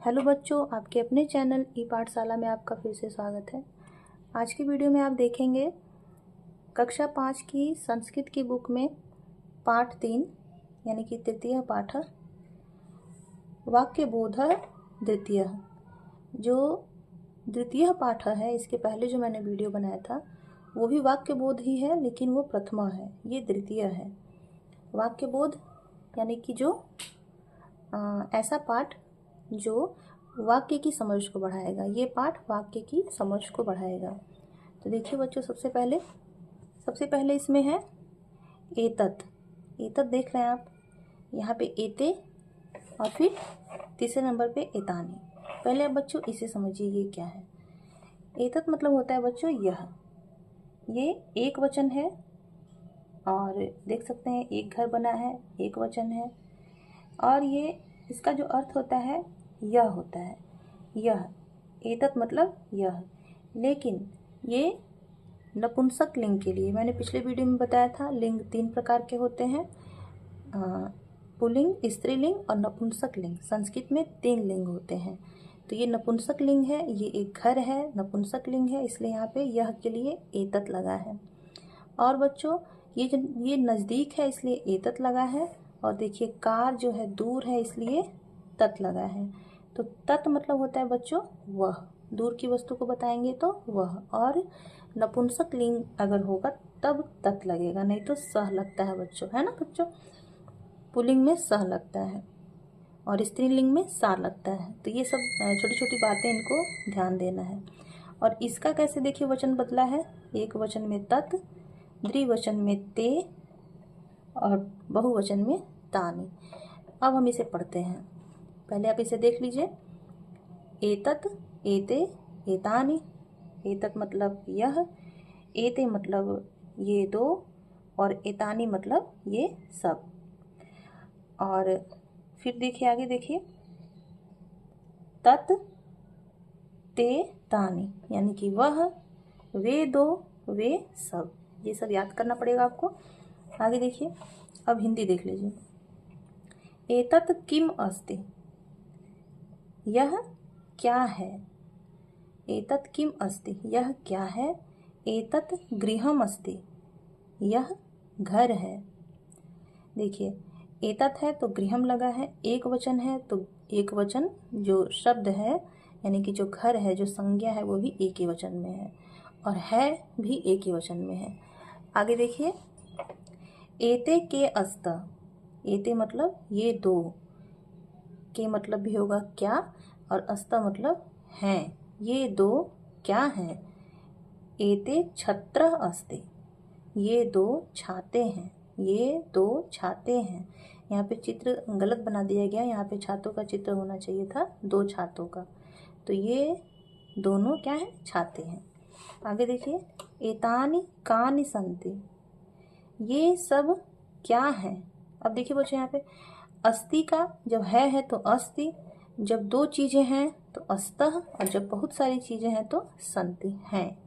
Hello बच्चों, आपके अपने चैनल ई पाठशाला में आपका फिर से स्वागत है। आज की वीडियो में आप देखेंगे कक्षा 5 की संस्कृत की बुक में पाठ 3 यानी कि तृतीय पाठ वाक्य बोध द्वितीय। जो द्वितीय पाठ है, इसके पहले जो मैंने वीडियो बनाया था वो भी वाक्य बोध ही है, लेकिन वो प्रथमा है, ये द्वितीय है। वाक्य बोध यानी कि जो ऐसा पाठ जो वाक्य की समझ को बढ़ाएगा, ये पाठ वाक्य की समझ को बढ़ाएगा। तो देखिए बच्चों, सबसे पहले इसमें है एतत्। एतत् देख रहे हैं आप, यहाँ पे एते और फिर तीसरे नंबर पे एतानी। पहले आप बच्चों इसे समझिए, ये क्या है। एतत् मतलब होता है बच्चों यह, ये एक वचन है और देख सकते हैं एक घर बना है, एक वचन है, और ये इसका जो अर्थ होता है यह होता है, यह। एतत् मतलब यह, लेकिन ये नपुंसक लिंग के लिए, मैंने पिछले वीडियो में बताया था लिंग 3 प्रकार के होते हैं, पुल्लिंग, स्त्रीलिंग और नपुंसक लिंग। संस्कृत में 3 लिंग होते हैं। तो ये नपुंसक लिंग है, ये एक घर है, नपुंसक लिंग है, इसलिए यहाँ पे यह के लिए एतत् लगा है। और बच्चों ये नज़दीक है इसलिए एतत् लगा है, और देखिए कार जो है दूर है इसलिए तत् लगा है। तो तत् मतलब होता है बच्चों वह, दूर की वस्तु को बताएंगे तो वह। और नपुंसक लिंग अगर होगा तब तत् लगेगा, नहीं तो सह लगता है बच्चों, है ना बच्चों। पुल्लिंग में सह लगता है और स्त्रीलिंग में सा लगता है। तो ये सब छोटी छोटी बातें, इनको ध्यान देना है। और इसका कैसे देखिए वचन बदला है, एक वचन में तत्, द्विवचन में ते और बहुवचन में तानि। अब हम इसे पढ़ते हैं। पहले आप इसे देख लीजिए। एतत्, एते, एतानि। एतत् मतलब यह, एते मतलब ये दो, और एतानि मतलब ये सब। और फिर देखिए आगे, देखिए तत्, ते, तानि, यानी कि वह, वे दो, वे सब। ये सब याद करना पड़ेगा आपको। आगे देखिए, अब हिंदी देख लीजिए। एतत् किम अस्ति, यह क्या है। एतत् किम अस्ति, यह क्या है। एतत् गृहम् अस्ति, यह घर है। देखिए एतत् है तो गृहम् लगा है, एक वचन है तो एक वचन जो शब्द है यानी कि जो घर है, जो संज्ञा है, वो भी एक ही वचन में है, और है भी एक ही वचन में है। आगे देखिए, एते के अस्त। एते मतलब ये दो, के मतलब भी होगा क्या, और अस्त मतलब हैं, ये दो क्या हैं। एते छत्र अस्ति, ये दो छाते हैं, ये दो छाते हैं। यहाँ पे चित्र गलत बना दिया गया, यहाँ पे छातों का चित्र होना चाहिए था, 2 छातों का। तो ये दोनों क्या है, छाते हैं। आगे देखिए, एतानि कानि सन्ति, ये सब क्या है। अब देखिए बच्चों, यहाँ पे अस्ति का जब है तो अस्ति, जब 2 चीज़ें हैं तो अस्तः, और जब बहुत सारी चीज़ें हैं तो सन्ति हैं।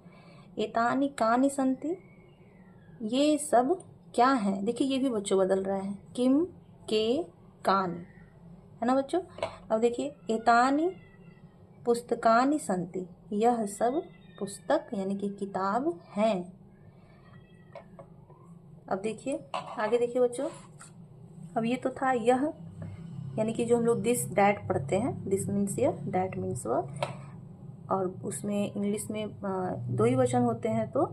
एतानि कानि सन्ति, ये सब क्या है। देखिए ये भी बच्चों बदल रहा है, किम, के, कानि, है ना बच्चों। अब देखिए, एतानि पुस्तकानि सन्ति, यह सब पुस्तक यानी कि किताब हैं। अब देखिए आगे, देखिए बच्चों, अब ये तो था यह, यानी कि जो हम लोग दिस डैट पढ़ते हैं, दिस मीन्स यह, डैट मीन्स वह, और उसमें इंग्लिश में 2 ही वचन होते हैं तो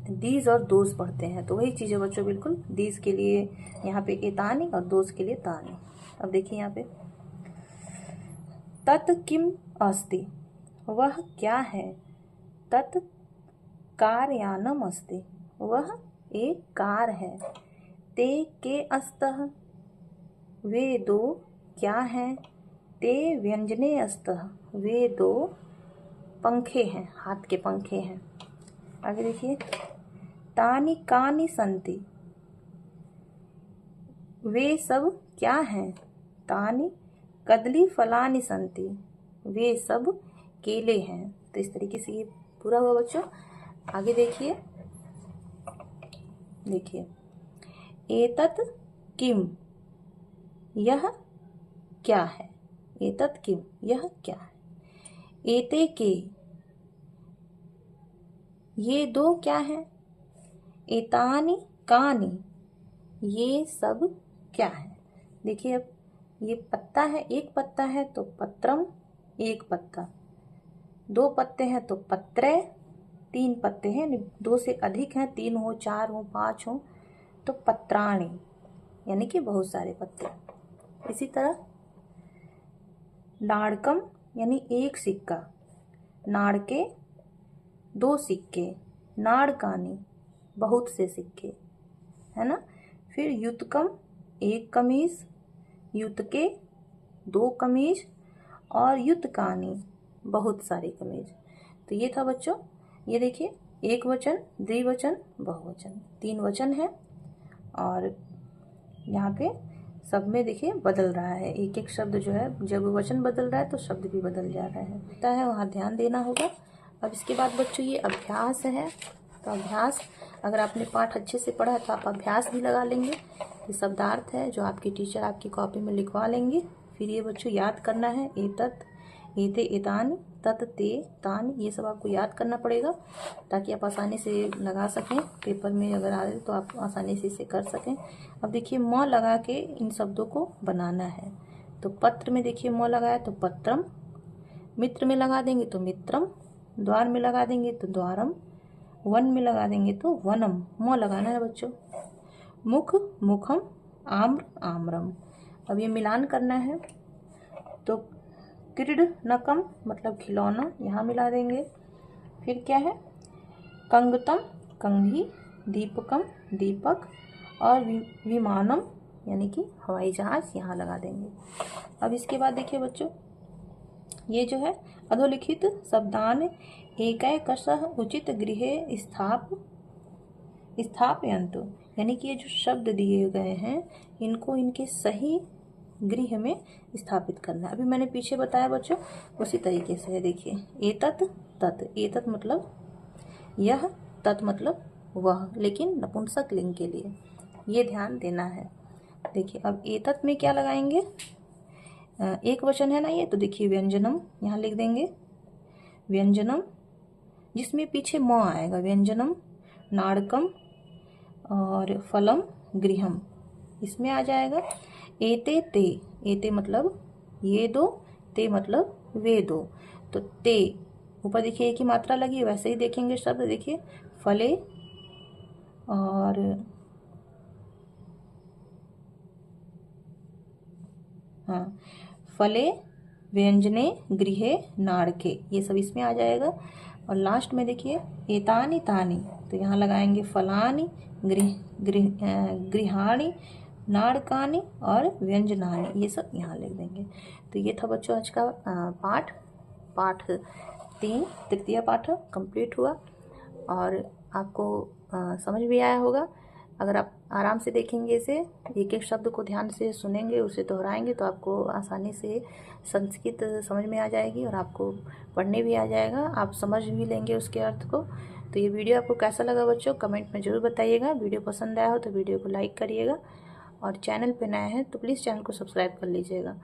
दीज और दोज पढ़ते हैं। तो वही चीज़ है बच्चों, बिल्कुल। दीज के लिए यहाँ पे एतानि और दोज के लिए तानि। अब देखिए यहाँ पे, तत् किम अस्ति, वह क्या है। तत् कारयानम अस्ति, वह एक कार है। ते के अस्तः, वे दो क्या हैं। ते व्यंजने अस्तः, वे 2 पंखे हैं, हाथ के पंखे हैं। आगे देखिए, तानि कानि सन्ति, वे सब क्या हैं। तानि कदली फलानि सन्ति, वे सब केले हैं। तो इस तरीके से ये पूरा हुआ बच्चों। आगे देखिए, देखिए एतत् किम, यह क्या है। एतत् किम, यह क्या है। एते के, ये दो क्या है। एतानि कानि, ये सब क्या है। देखिए अब ये पत्ता है, एक पत्ता है तो पत्रम, एक पत्ता। दो पत्ते हैं तो पत्रे, तीन पत्ते हैं, दो से अधिक हैं, तीन हो, चार हो, पांच हो तो पत्राणि, यानी कि बहुत सारे पत्ते। इसी तरह नाड़कम यानी एक सिक्का, नाड़के दो सिक्के, नाड़कानी बहुत से सिक्के, है ना। फिर युतकम एक कमीज, युतके दो कमीज, और युतकानी बहुत सारी कमीज। तो ये था बच्चों, ये देखिए एक वचन, द्विवचन, बहुवचन, तीन वचन है। और यहाँ पे सब में देखिए बदल रहा है, एक एक शब्द जो है, जब वचन बदल रहा है तो शब्द भी बदल जा रहा है वहाँ ध्यान देना होगा। अब इसके बाद बच्चों ये अभ्यास है, तो अभ्यास अगर आपने पाठ अच्छे से पढ़ा है तो आप अभ्यास भी लगा लेंगे। ये शब्दार्थ है जो आपकी टीचर आपकी कॉपी में लिखवा लेंगे। फिर ये बच्चों याद करना है, एतत्, एते, एतानि, तत्, ते, तानि, ये सब आपको याद करना पड़ेगा ताकि आप आसानी से लगा सकें। पेपर में अगर आ रहे तो आप आसानी से इसे कर सकें। अब देखिए म लगा के इन शब्दों को बनाना है। तो पत्र में देखिए म लगाया तो पत्रम, मित्र में लगा देंगे तो मित्रम, द्वार में लगा देंगे तो द्वारम, वन में लगा देंगे तो वनम, म लगाना है बच्चों। मुख, मुखम, आम्र, आम्रम। अब ये मिलान करना है तो क्रीडनकम मतलब खिलौना, यहाँ मिला देंगे। फिर क्या है, कंगतम कंघी, दीपकम दीपक, और विमानम यानी कि हवाई जहाज, यहाँ लगा देंगे। अब इसके बाद देखिए बच्चों, ये जो है अधोलिखित शब्दान एकैकशः उचित गृहे स्थापयन्तु, यानी कि ये जो शब्द दिए गए हैं इनको इनके सही गृह में स्थापित करना है। अभी मैंने पीछे बताया बच्चों उसी तरीके से है। देखिए एतत्, तत्, एतत् मतलब यह, तत् मतलब वह, लेकिन नपुंसक लिंग के लिए, ये ध्यान देना है। देखिए अब एतत् में क्या लगाएंगे, एक वचन है ना ये, तो देखिए व्यंजनम यहाँ लिख देंगे, व्यंजनम जिसमें पीछे म आएगा, व्यंजनम, नाड़कम और फलम, गृहम इसमें आ जाएगा। एते ते, एते मतलब ये दो, ते मतलब वे दो, तो ते ऊपर देखिए एक ही मात्रा लगी, वैसे ही देखेंगे शब्द। देखिए फले और हाँ, फले, व्यंजने, गृहे, नाड़के, ये सब इसमें आ जाएगा। और लास्ट में देखिए एतानि तानि, तो यहाँ लगाएंगे फलानि, गृहाणि, नाड़कानि और व्यंजनानि, ये सब यहाँ लिख देंगे। तो ये था बच्चों आज का पाठ 3 तृतीय पाठ कंप्लीट हुआ और आपको समझ भी आया होगा। अगर आप आराम से देखेंगे इसे, एक एक शब्द को ध्यान से सुनेंगे, उसे दोहराएंगे तो आपको आसानी से संस्कृत समझ में आ जाएगी और आपको पढ़ने भी आ जाएगा, आप समझ भी लेंगे उसके अर्थ को। तो ये वीडियो आपको कैसा लगा बच्चों कमेंट में ज़रूर बताइएगा। वीडियो पसंद आया हो तो वीडियो को लाइक करिएगा और चैनल पे नया है तो प्लीज़ चैनल को सब्सक्राइब कर लीजिएगा।